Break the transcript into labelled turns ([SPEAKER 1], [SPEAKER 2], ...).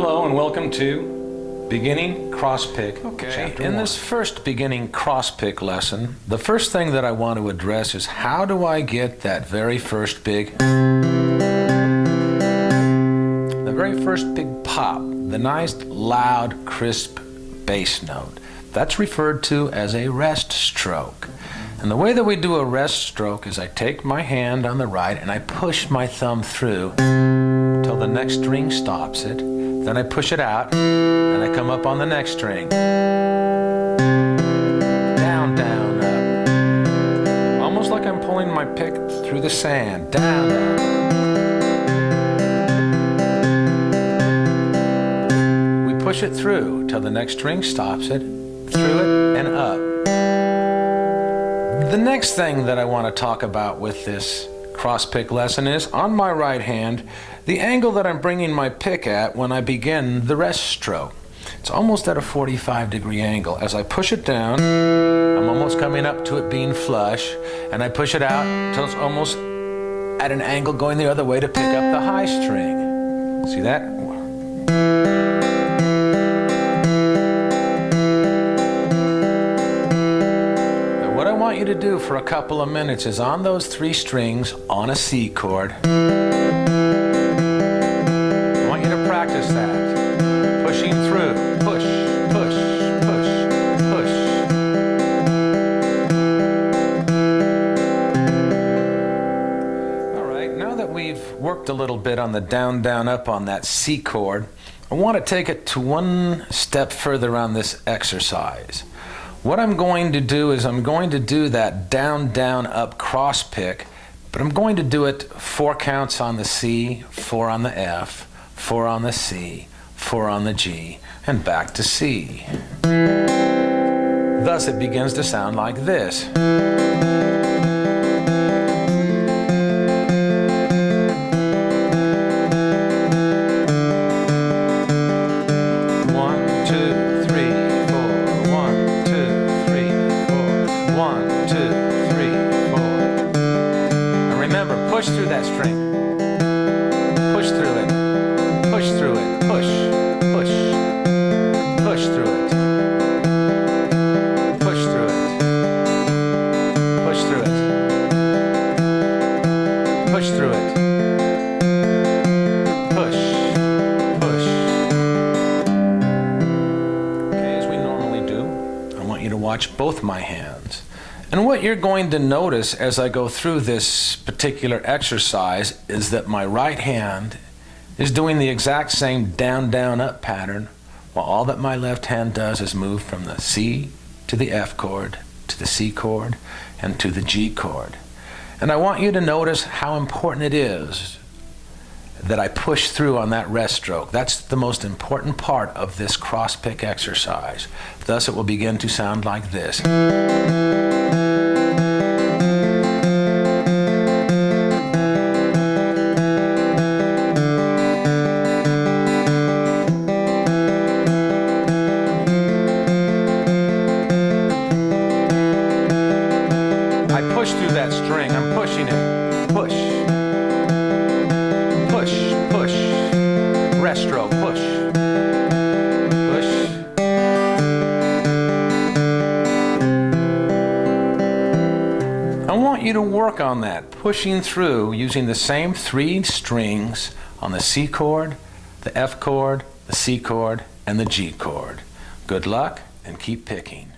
[SPEAKER 1] Hello and welcome to Beginning Crosspick. Chapter 1. In this first Beginning Crosspick lesson, the first thing that I want to address is how do I get that very first big pop, the nice loud crisp bass note. That's referred to as a rest stroke. And the way that we do a rest stroke is I take my hand on the right and I push my thumb through till the next string stops it. Then I push it out and I come up on the next string. Down, down, up. Almost like I'm pulling my pick through the sand. Down, down. We push it through till the next string stops it, through it, and up. The next thing that I want to talk about with this crosspick lesson is, on my right hand, the angle that I'm bringing my pick at when I begin the rest stroke. It's almost at a 45-degree angle. As I push it down, I'm almost coming up to it being flush, and I push it out until it's almost at an angle going the other way to pick up the high string. See that? What I want you to do for a couple of minutes is on those three strings on a C chord. I want you to practice that. Pushing through. Push, push, push, push. All right, now that we've worked a little bit on the down, down, up on that C chord, I want to take it to one step further on this exercise. What I'm going to do is I'm going to do that down, down, up cross pick, but I'm going to do it 4 counts on the C, 4 on the F, 4 on the C, 4 on the G, and back to C. Thus it begins to sound like this. Push through that string. Push through it. Push through it. Push. Push. Push through it. Push through it. Push through it. Push through it. Push. Push. Okay, as we normally do, I want you to watch both my hands. And what you're going to notice as I go through this particular exercise is that my right hand is doing the exact same down, down, up pattern, while all that my left hand does is move from the C to the F chord, to the C chord, and to the G chord. And I want you to notice how important it is that I push through on that rest stroke. That's the most important part of this crosspick exercise. Thus it will begin to sound like this. I push through that string. I'm pushing it. Push. Push, push, rest stroke, push, push. I want you to work on that, pushing through using the same 3 strings on the C chord, the F chord, the C chord, and the G chord. Good luck and keep picking.